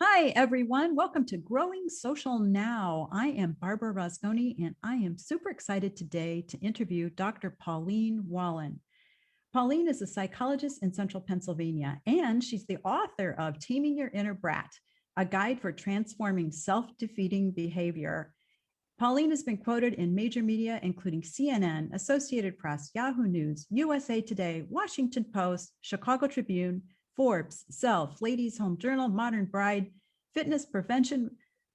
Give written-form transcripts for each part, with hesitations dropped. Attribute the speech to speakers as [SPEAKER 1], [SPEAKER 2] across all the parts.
[SPEAKER 1] Hi, everyone. Welcome to Growing Social Now. I am Barbara Rosconi, and I am super excited today to interview Dr. Pauline Wallin. Pauline is a psychologist in Central Pennsylvania, and she's the author of Taming Your Inner Brat, a guide for transforming self-defeating behavior. Pauline has been quoted in major media, including CNN, Associated Press, Yahoo News, USA Today, Washington Post, Chicago Tribune, Forbes, Self, Ladies Home Journal, Modern Bride, Fitness Prevention,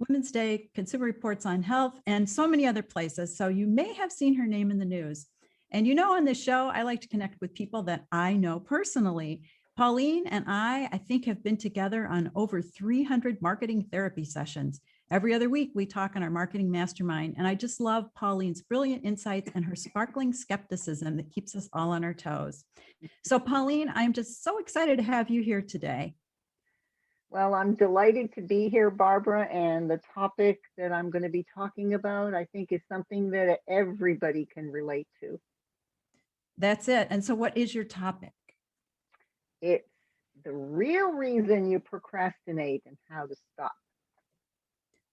[SPEAKER 1] Women's Day, Consumer Reports on Health, and so many other places. So you may have seen her name in the news. And on this show, I like to connect with people that I know personally. Pauline and I think, have been together on over 300 marketing therapy sessions. Every other week, we talk on our marketing mastermind, and I just love Pauline's brilliant insights and her sparkling skepticism that keeps us all on our toes. So, Pauline, I'm just so excited to have you here today.
[SPEAKER 2] Well, I'm delighted to be here, Barbara, and the topic that I'm going to be talking about, I think, is something that everybody can relate to.
[SPEAKER 1] That's it. And so what is your topic?
[SPEAKER 2] It's the real reason you procrastinate and how to stop.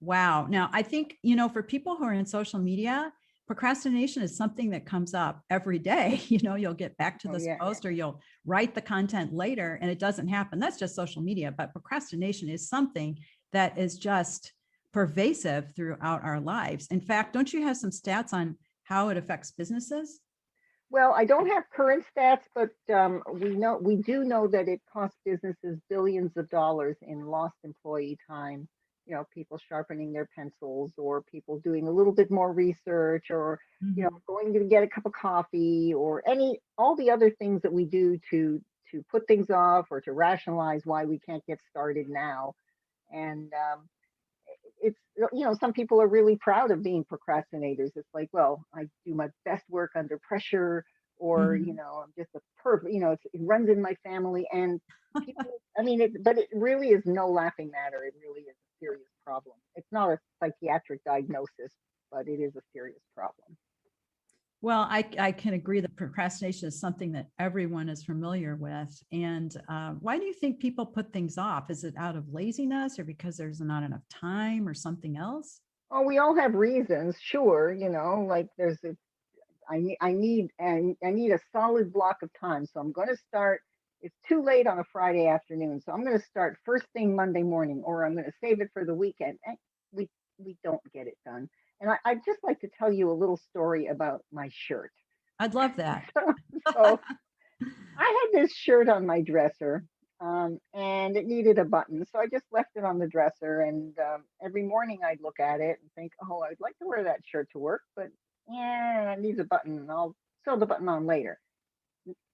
[SPEAKER 1] Wow. Now, I think, for people who are in social media, procrastination is something that comes up every day. You'll get back to this post or you'll write the content later and it doesn't happen. That's just social media. But procrastination is something that is just pervasive throughout our lives. In fact, don't you have some stats on how it affects businesses?
[SPEAKER 2] Well, I don't have current stats, but we do know that it costs businesses billions of dollars in lost employee time. People sharpening their pencils, or people doing a little bit more research, or going to get a cup of coffee, or all the other things that we do to put things off or to rationalize why we can't get started now. And it's some people are really proud of being procrastinators. It's like, well, I do my best work under pressure, or I'm just a perfect, it runs in my family. And people, but it really is no laughing matter. It really is a serious problem. It's not a psychiatric diagnosis, but it is a serious problem.
[SPEAKER 1] Well, I can agree that procrastination is something that everyone is familiar with. And why do you think people put things off? Is it out of laziness, or because there's not enough time, or something else?
[SPEAKER 2] Oh, we all have reasons, sure. Like I need a solid block of time. So I'm going to start. It's too late on a Friday afternoon, so I'm going to start first thing Monday morning, or I'm going to save it for the weekend. And we don't get it done. And I'd just like to tell you a little story about my shirt.
[SPEAKER 1] I'd love that.
[SPEAKER 2] So I had this shirt on my dresser, and it needed a button. So I just left it on the dresser. And every morning I'd look at it and think, oh, I'd like to wear that shirt to work, but yeah, it needs a button. I'll sew the button on later.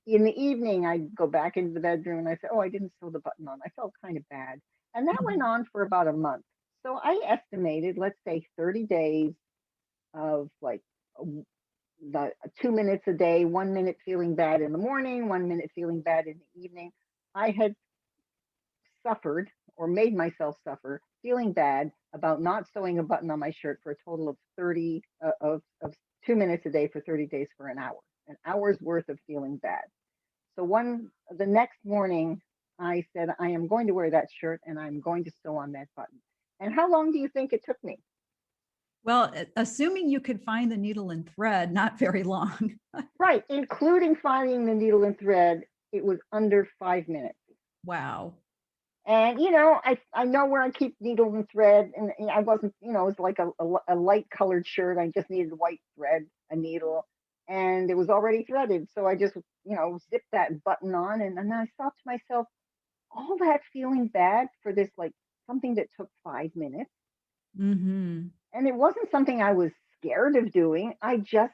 [SPEAKER 2] In the evening, I'd go back into the bedroom and I said, oh, I didn't sew the button on. I felt kind of bad. And that went on for about a month. So I estimated, let's say 30 days of like the 2 minutes a day, 1 minute feeling bad in the morning, 1 minute feeling bad in the evening. I had suffered, or made myself suffer, feeling bad about not sewing a button on my shirt for a total of 2 minutes a day for 30 days for an hour's worth of feeling bad. So the next morning, I said, I am going to wear that shirt and I'm going to sew on that button. And how long do you think it took me?
[SPEAKER 1] Well, assuming you could find the needle and thread, not very long.
[SPEAKER 2] Right, including finding the needle and thread, it was under 5 minutes.
[SPEAKER 1] Wow.
[SPEAKER 2] And I know where I keep needle and thread, and I wasn't, it was like a light colored shirt. I just needed white thread, a needle, and it was already threaded. So I just, zipped that button on, and then I thought to myself, all that feeling bad for this, like something that took 5 minutes.
[SPEAKER 1] Mm-hmm.
[SPEAKER 2] And it wasn't something I was scared of doing. I just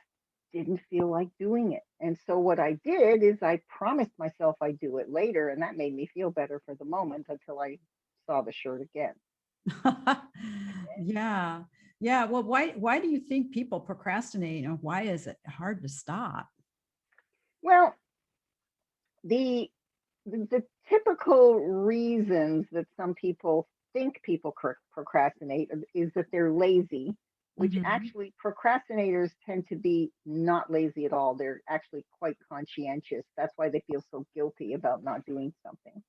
[SPEAKER 2] didn't feel like doing it. And so what I did is I promised myself I'd do it later, and that made me feel better for the moment until I saw the shirt again.
[SPEAKER 1] Yeah. Yeah. Well, why do you think people procrastinate, and why is it hard to stop?
[SPEAKER 2] Well, the typical reasons that some people think people procrastinate is that they're lazy, which actually procrastinators tend to be not lazy at all. They're actually quite conscientious. That's why they feel so guilty about not doing something.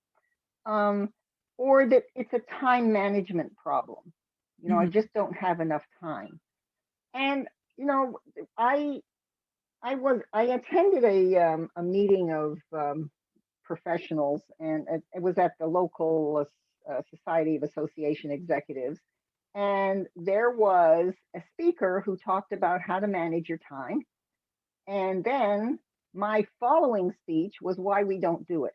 [SPEAKER 2] or that it's a time management problem. I
[SPEAKER 1] Mhm.
[SPEAKER 2] just don't have enough time. And you know, I I attended a meeting of professionals, and it was at the local Society of Association Executives. And there was a speaker who talked about how to manage your time. And then my following speech was why we don't do it.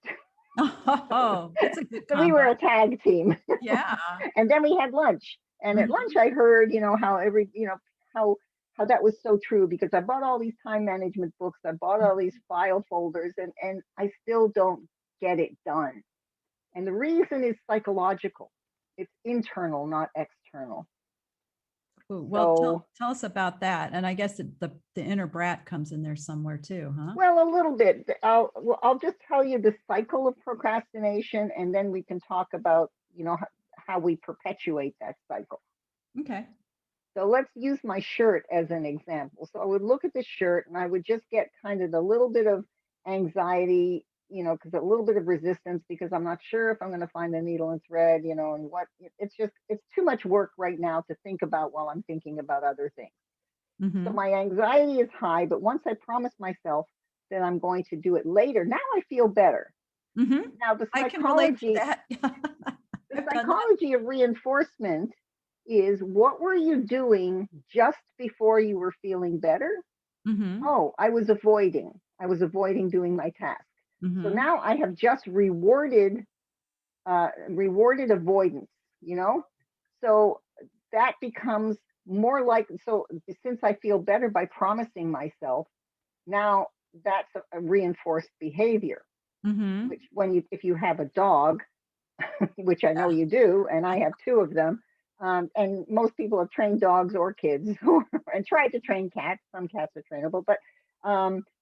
[SPEAKER 1] Oh, that's a good
[SPEAKER 2] So we
[SPEAKER 1] combo.
[SPEAKER 2] were a tag team.
[SPEAKER 1] Yeah.
[SPEAKER 2] And then we had lunch. And at lunch,
[SPEAKER 1] Mhm.
[SPEAKER 2] I heard, how how how that was so true, because I bought all these time management books, I bought all these file folders, and I still don't get it done. And the reason is psychological. It's internal, not external.
[SPEAKER 1] Ooh, well,
[SPEAKER 2] So,
[SPEAKER 1] tell us about that. And I guess the inner brat comes in there somewhere too, huh?
[SPEAKER 2] well, a little bit. I'll just tell you the cycle of procrastination, and then we can talk about, how we perpetuate that cycle.
[SPEAKER 1] Okay.
[SPEAKER 2] So let's use my shirt as an example. So I would look at the shirt and I would just get kind of a little bit of anxiety, because a little bit of resistance, because I'm not sure if I'm going to find the needle and thread, and it's too much work right now to think about while I'm thinking about other things. So
[SPEAKER 1] Hmm.
[SPEAKER 2] my anxiety is high, but once I promise myself that I'm going to do it later, now I feel better.
[SPEAKER 1] Hmm.
[SPEAKER 2] Now the
[SPEAKER 1] I can relate to
[SPEAKER 2] psychology,
[SPEAKER 1] that.
[SPEAKER 2] the
[SPEAKER 1] I've done that.
[SPEAKER 2] psychology of reinforcement is, what were you doing just before you were feeling better?
[SPEAKER 1] Hmm.
[SPEAKER 2] Oh, I was avoiding. I was avoiding doing my task. So
[SPEAKER 1] Hmm.
[SPEAKER 2] now I have just rewarded avoidance, you know? So that becomes more like, so since I feel better by promising myself, now that's a reinforced behavior,
[SPEAKER 1] Hmm.
[SPEAKER 2] which if you have a dog, which I know
[SPEAKER 1] Yeah.
[SPEAKER 2] you do, and I have two of them. And most people have trained dogs or kids and tried to train cats. Some cats are trainable, but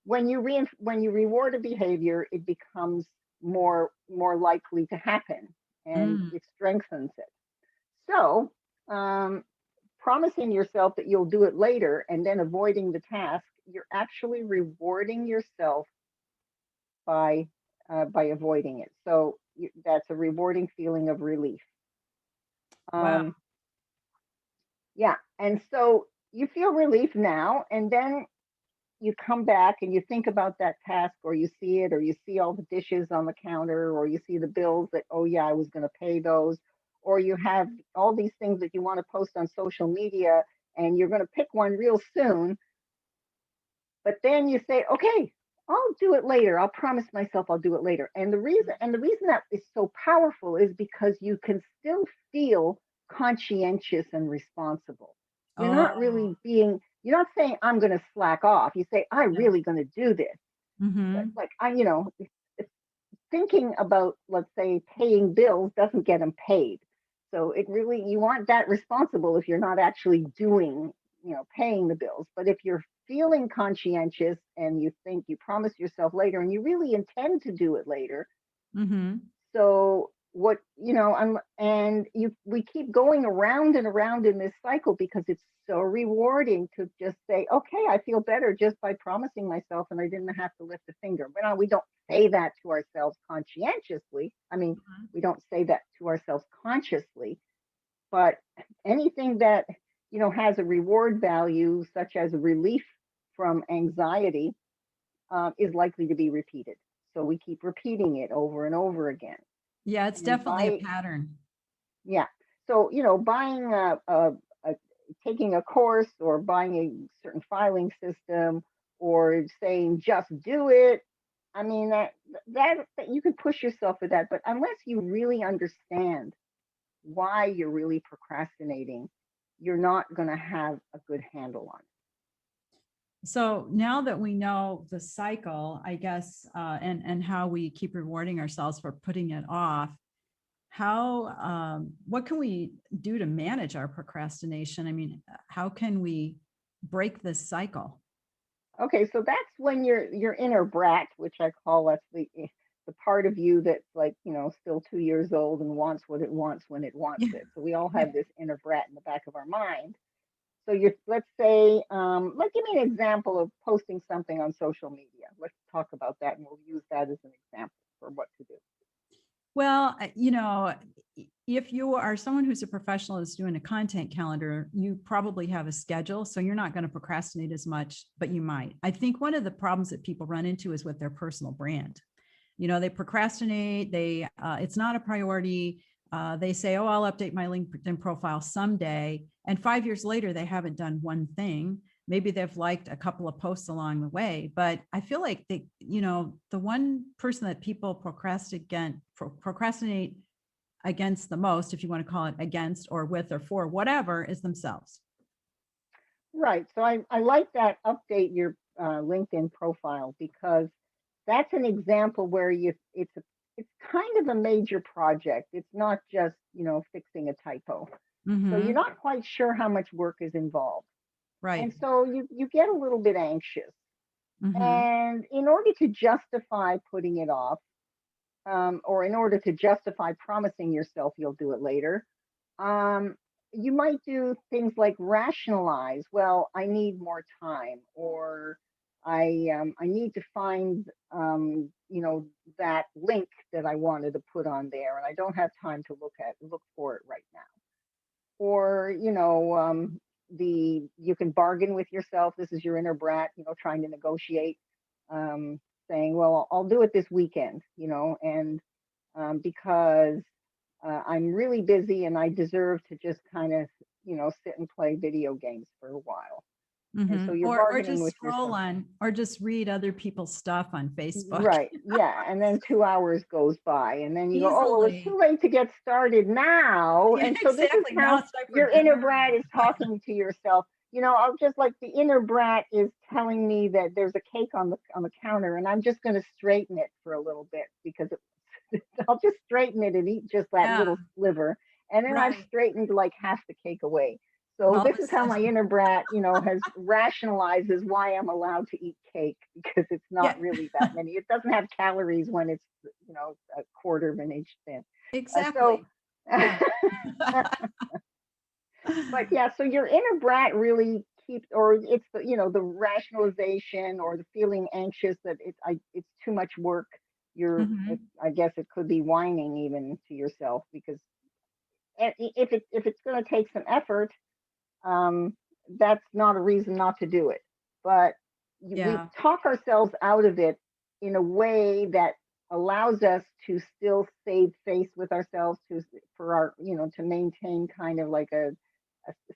[SPEAKER 2] when you reward a behavior, it becomes more likely to happen, and
[SPEAKER 1] Mm.
[SPEAKER 2] it strengthens it. So, promising yourself that you'll do it later and then avoiding the task, you're actually rewarding yourself by avoiding it. So that's a rewarding feeling of relief.
[SPEAKER 1] Wow.
[SPEAKER 2] Um, yeah, and so you feel relief now, and then you come back and you think about that task, or you see it, or you see all the dishes on the counter, or you see the bills that, oh yeah, I was going to pay those, or you have all these things that you want to post on social media, and you're going to pick one real soon. But then you say, okay, I'll do it later. I'll promise myself I'll do it later. And the reason that is so powerful is because you can still feel conscientious and responsible.
[SPEAKER 1] Oh.
[SPEAKER 2] You're not saying I'm going to slack off. You say, I'm
[SPEAKER 1] Yeah.
[SPEAKER 2] really going to do this. But
[SPEAKER 1] Hmm.
[SPEAKER 2] like thinking about, let's say, paying bills doesn't get them paid. So you want that responsible if you're not actually doing, paying the bills. But if you're feeling conscientious and you think you promise yourself later and you really intend to do it later,
[SPEAKER 1] Hmm.
[SPEAKER 2] so we keep going around and around in this cycle because it's so rewarding to just say, okay, I feel better just by promising myself, and I didn't have to lift a finger. But we don't say that to ourselves conscientiously. I mean, we don't say that to ourselves consciously, but anything that has a reward value, such as relief from anxiety, is likely to be repeated. So we keep repeating it over and over again.
[SPEAKER 1] Yeah, it's
[SPEAKER 2] And
[SPEAKER 1] definitely a
[SPEAKER 2] by
[SPEAKER 1] pattern.
[SPEAKER 2] Yeah. So, buying a taking a course, or buying a certain filing system, or saying just do it. I mean, that you can push yourself with that, but unless you really understand why you're really procrastinating, you're not going to have a good handle on
[SPEAKER 1] So now that we know the cycle, I guess, and how we keep rewarding ourselves for putting it off, what can we do to manage our procrastination? I mean, how can we break this cycle?
[SPEAKER 2] it. Okay, so that's when your inner brat, which I call, that's the part of you that's like, still 2 years old and wants what it wants when it wants
[SPEAKER 1] Yeah.
[SPEAKER 2] it. So we all have this inner brat in the back of our mind. So let's say, give me an example of posting something on social media. Let's talk about that, and we'll use that as an example for what to do.
[SPEAKER 1] Well, if you are someone who's a professional that's doing a content calendar, you probably have a schedule. So you're not going to procrastinate as much, but you might. I think one of the problems that people run into is with their personal brand. They procrastinate, it's not a priority. They say, oh, I'll update my LinkedIn profile someday. And 5 years later, they haven't done one thing. Maybe they've liked a couple of posts along the way, but I feel like the one person that people procrastinate against the most, if you want to call it against or with or for, whatever, is themselves.
[SPEAKER 2] Right. So I like that update your LinkedIn profile, because that's an example where it's kind of a major project. It's not just, fixing a typo. So you're not quite sure how much work is involved.
[SPEAKER 1] Right.
[SPEAKER 2] And so you get a little bit anxious.
[SPEAKER 1] Mm-hmm.
[SPEAKER 2] And in order to justify putting it off, or in order to justify promising yourself you'll do it later, you might do things like rationalize, well, I need more time, or I need to find that link that I wanted to put on there, and I don't have time to look for it right now. Or you can bargain with yourself. This is your inner brat, trying to negotiate, saying, well, I'll do it this weekend, and because I'm really busy and I deserve to just kind of, sit and play video games for a while. And so you're
[SPEAKER 1] or
[SPEAKER 2] bargaining
[SPEAKER 1] just
[SPEAKER 2] with
[SPEAKER 1] scroll
[SPEAKER 2] yourself.
[SPEAKER 1] on, or just read other people's stuff on Facebook.
[SPEAKER 2] Right. Yeah. And then 2 hours goes by, and then you go, oh, well, it's
[SPEAKER 1] Easily.
[SPEAKER 2] too late to get started now.
[SPEAKER 1] Yeah,
[SPEAKER 2] And so this is
[SPEAKER 1] exactly. Now
[SPEAKER 2] how
[SPEAKER 1] it's time for
[SPEAKER 2] your inner
[SPEAKER 1] dinner.
[SPEAKER 2] brat is talking to yourself. I'll just like the inner brat is telling me that there's a cake on the counter, and I'm just going to straighten it for a little bit, because I'll just straighten it and eat just that little sliver. And then I've straightened like half the cake away. So this is how my inner brat, has rationalizes why I'm allowed to eat cake, because it's not really that many. It doesn't have calories when it's, a quarter of an inch thin.
[SPEAKER 1] Exactly.
[SPEAKER 2] But yeah, so your inner brat really keeps, or it's the rationalization or the feeling anxious that it's too much work. I guess it could be whining even to yourself, because if it's going to take some effort, that's not a reason not to do it. But we talk ourselves out of it in a way that allows us to still save face with ourselves, to maintain kind of like a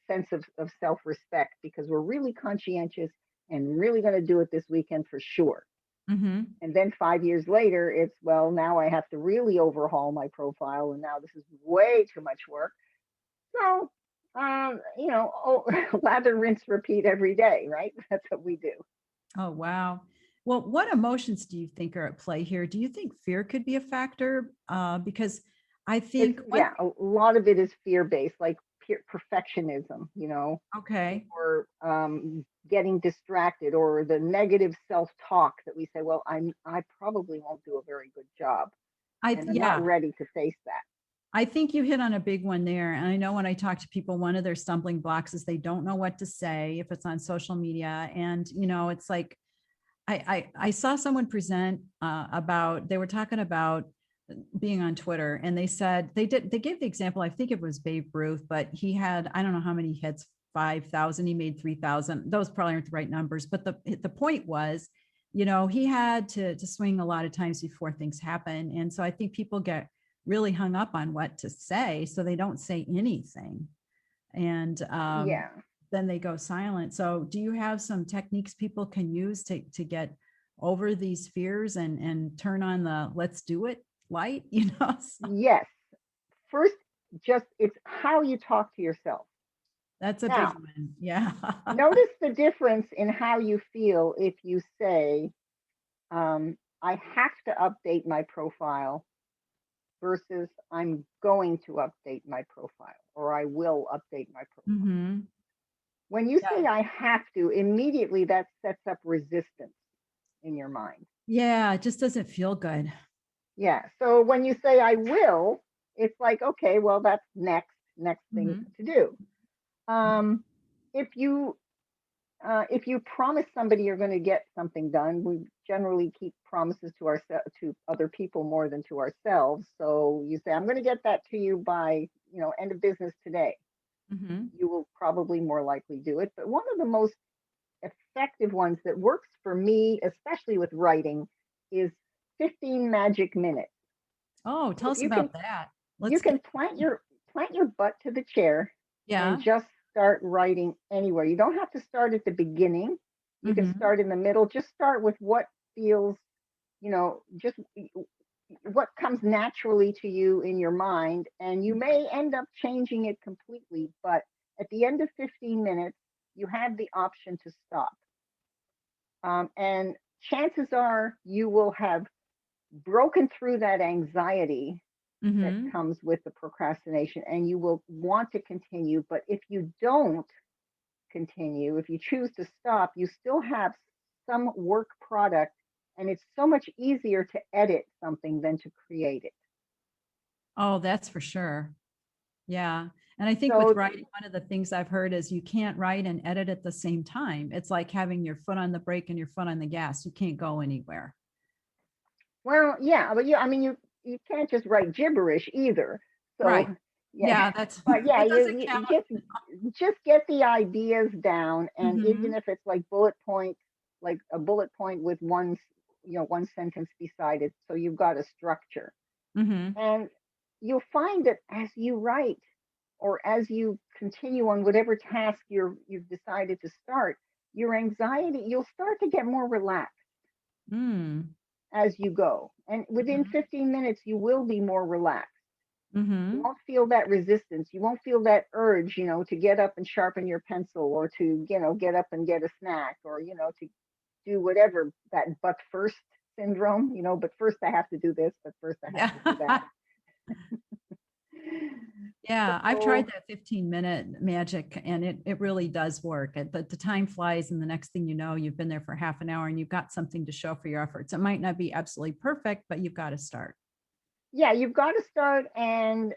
[SPEAKER 2] sense of self-respect, because we're really conscientious and really going to do it this weekend for sure. And then 5 years later, it's, well, now I have to really overhaul my profile, and now this is way too much work. So lather, rinse, repeat every day, right? That's what we do.
[SPEAKER 1] Oh, wow. Well, what emotions do you think are at play here? Do you think fear could be a factor? Because I think...
[SPEAKER 2] a lot of it is fear-based, like perfectionism,
[SPEAKER 1] Okay.
[SPEAKER 2] Or getting distracted, or the negative self-talk that we say, well, I probably won't do a very good job. And I'm not ready to face that.
[SPEAKER 1] I think you hit on a big one there. And I know when I talk to people, one of their stumbling blocks is they don't know what to say if it's on social media. And, it's like, I saw someone present they were talking about being on Twitter, and they said they gave the example, I think it was Babe Ruth, but he had, I don't know how many hits, 5,000, he made 3,000. Those probably aren't the right numbers, but the point was, he had to swing a lot of times before things happen. And so I think people get really hung up on what to say, so they don't say anything. And then they go silent. So do you have some techniques people can use to get over these fears and turn on the let's do it light?
[SPEAKER 2] Yes. First, it's how you talk to yourself.
[SPEAKER 1] That's a big one. Yeah.
[SPEAKER 2] Notice the difference in how you feel if you say, I have to update my profile, versus I'm going to update my profile, or I will update my profile. When you say I have to, immediately that sets up resistance in your mind.
[SPEAKER 1] Yeah, it just doesn't feel good.
[SPEAKER 2] Yeah. So when you say I will, it's like, okay, well, that's next thing to do. If you if you promise somebody you're going to get something done, we generally keep promises to ourselves, to other people more than to ourselves. So you say, I'm going to get that to you by, end of business today.
[SPEAKER 1] Mm-hmm.
[SPEAKER 2] You will probably more likely do it. But one of the most effective ones that works for me, especially with writing, is 15 magic minutes.
[SPEAKER 1] Oh, tell
[SPEAKER 2] If
[SPEAKER 1] us
[SPEAKER 2] you can,
[SPEAKER 1] about that.
[SPEAKER 2] you
[SPEAKER 1] Let's
[SPEAKER 2] can
[SPEAKER 1] get,
[SPEAKER 2] plant your butt to the chair and
[SPEAKER 1] yeah.
[SPEAKER 2] just start writing anywhere. You don't have to start at the beginning. You can
[SPEAKER 1] Mm-hmm.
[SPEAKER 2] start in the middle. Just start with what feels, just what comes naturally to you in your mind. And you may end up changing it completely. But at the end of 15 minutes, you have the option to stop. And chances are you will have broken through that anxiety that
[SPEAKER 1] Mm-hmm.
[SPEAKER 2] comes with the procrastination and you will want to continue. But if you don't continue, if you choose to stop, you still have some work product, and it's so much easier to edit something than to create it.
[SPEAKER 1] Oh, that's for sure. Yeah. And I think with
[SPEAKER 2] So,
[SPEAKER 1] writing, one of the things I've heard is you can't write and edit at the same time. It's like having your foot on the brake and your foot on the gas. You can't go anywhere.
[SPEAKER 2] well, yeah, but I mean, you can't just write gibberish either. So,
[SPEAKER 1] Right.
[SPEAKER 2] yeah,
[SPEAKER 1] Yeah, that's
[SPEAKER 2] but yeah,
[SPEAKER 1] it doesn't
[SPEAKER 2] you
[SPEAKER 1] count.
[SPEAKER 2] just get the ideas down, and even
[SPEAKER 1] Mm-hmm.
[SPEAKER 2] if it's like bullet point, like a bullet point with one sentence beside it, so you've got a structure.
[SPEAKER 1] Mm-hmm.
[SPEAKER 2] And you'll find that as you write or as you continue on whatever task you've decided to start, your anxiety, you'll start to get more relaxed
[SPEAKER 1] Mm.
[SPEAKER 2] as you go. And within
[SPEAKER 1] Mm-hmm.
[SPEAKER 2] 15 minutes, you will be more relaxed. You
[SPEAKER 1] Mm-hmm.
[SPEAKER 2] won't feel that resistance. You won't feel that urge, to get up and sharpen your pencil or to, get up and get a snack or, to do whatever that but first syndrome, but first I have to do this, but first I have
[SPEAKER 1] Yeah.
[SPEAKER 2] to do that.
[SPEAKER 1] Yeah, I've tried
[SPEAKER 2] So
[SPEAKER 1] that 15-minute magic and it really does work. The time flies and the next thing you know, you've been there for half an hour and you've got something to show for your efforts. It might not be absolutely perfect, but you've got to start.
[SPEAKER 2] yeah, you've got to start, and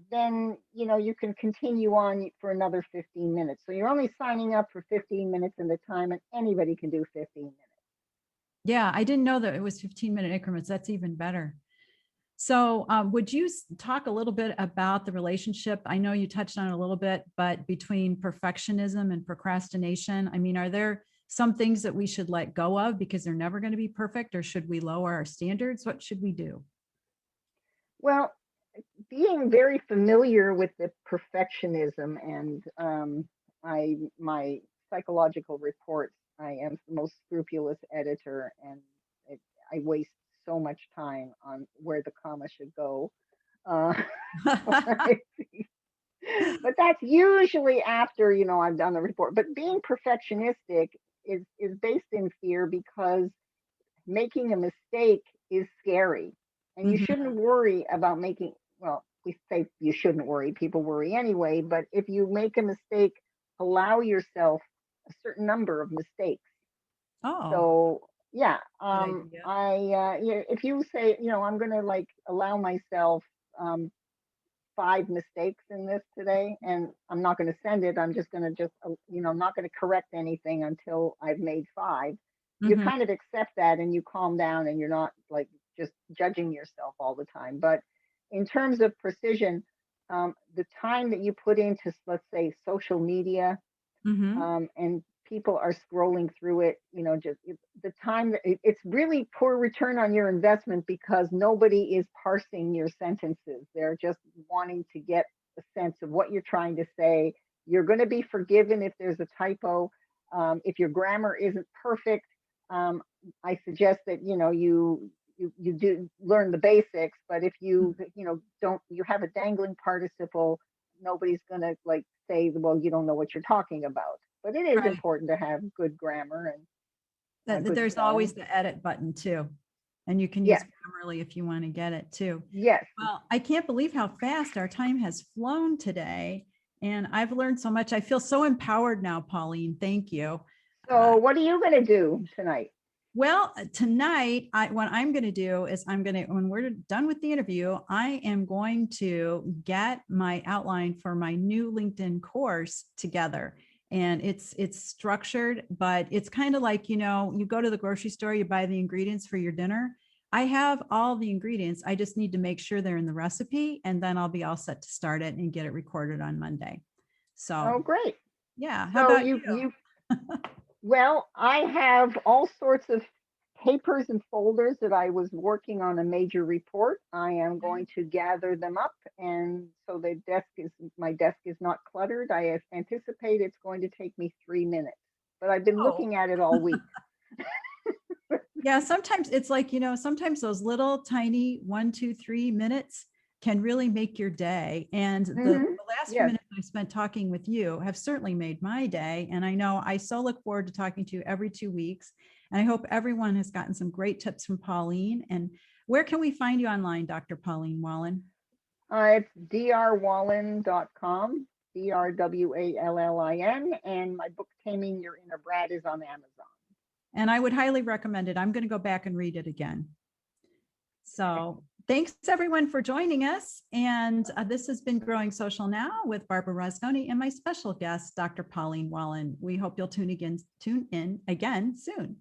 [SPEAKER 2] then you can continue on for another 15 minutes. So you're only signing up for 15 minutes at a time, and anybody can do 15 minutes.
[SPEAKER 1] Yeah, I didn't know that it was 15-minute increments. That's even better. So, would you talk a little bit about the relationship? I know you touched on it a little bit, but between perfectionism and procrastination, I mean, are there some things that we should let go of because they're never going to be perfect, or should we lower our standards? What should we do?
[SPEAKER 2] Well, being very familiar with the perfectionism and my psychological reports, I am the most scrupulous editor, and it, I waste so much time on where the comma should go. Uh, but that's usually after I've done the report. But being perfectionistic is based in fear because making a mistake is scary, and you
[SPEAKER 1] Mhm.
[SPEAKER 2] shouldn't worry about making. Well, we say you shouldn't worry. People worry anyway. But if you make a mistake, allow yourself a certain number of mistakes.
[SPEAKER 1] Oh,
[SPEAKER 2] So yeah,
[SPEAKER 1] good idea.
[SPEAKER 2] if you say I'm going to like allow myself um, 5 mistakes in this today, and I'm not going to send it. I'm just going to I'm not going to correct anything until I've made 5. You
[SPEAKER 1] Mhm.
[SPEAKER 2] kind of accept that and you calm down and you're not like just judging yourself all the time. But in terms of precision, the time that you put into, let's say, social media,
[SPEAKER 1] Mhm.
[SPEAKER 2] and people are scrolling through it, just the time that it's really poor return on your investment because nobody is parsing your sentences. They're just wanting to get a sense of what you're trying to say. You're going to be forgiven if there's a typo. If your grammar isn't perfect, um, I suggest that you do learn the basics. But if don't, you have a dangling participle, nobody's going to like say, well, you don't know what you're talking about. But it is
[SPEAKER 1] Right.
[SPEAKER 2] important to have good grammar and good
[SPEAKER 1] There's
[SPEAKER 2] spelling.
[SPEAKER 1] always the edit button too. And you can use
[SPEAKER 2] Yes,
[SPEAKER 1] Grammarly if you want to get it too.
[SPEAKER 2] yes.
[SPEAKER 1] Well, I can't believe how fast our time has flown today. And I've learned so much. I feel so empowered now, Pauline. Thank you. Uh,
[SPEAKER 2] So what are you going to do tonight?
[SPEAKER 1] well, tonight, what I'm going to do is when we're done with the interview, I am going to get my outline for my new LinkedIn course together. and it's structured, but it's kind of like, you know, you go to the grocery store, you buy the ingredients for your dinner. I have all the ingredients. I just need to make sure they're in the recipe, and then I'll be all set to start it and get it recorded on Monday.
[SPEAKER 2] Oh,
[SPEAKER 1] So
[SPEAKER 2] great.
[SPEAKER 1] yeah, how
[SPEAKER 2] So
[SPEAKER 1] about you?
[SPEAKER 2] well, I have all sorts of papers and folders that I was working on a major report. I am going to gather them up, and so my desk is not cluttered. I anticipate it's going to take me 3 minutes, but I've been
[SPEAKER 1] Oh,
[SPEAKER 2] looking at it all week.
[SPEAKER 1] yeah, sometimes it's like, you know, sometimes those little tiny 1, 2, 3 minutes can really make your day. And the
[SPEAKER 2] Hmm.
[SPEAKER 1] last few
[SPEAKER 2] Yes.
[SPEAKER 1] minutes I spent talking with you have certainly made my day. And I know I so look forward to talking to you every 2 weeks. And I hope everyone has gotten some great tips from Pauline. And where can we find you online, Dr. Pauline Wallin?
[SPEAKER 2] It's drwallin.com, DRWALLIN, and my book, Taming Your Inner Brat, is on Amazon.
[SPEAKER 1] And I would highly recommend it. I'm going to go back and read it again. So thanks everyone for joining us. And this has been Growing Social Now with Barbara Rasconi and my special guest, Dr. Pauline Wallin. We hope you'll tune in again soon.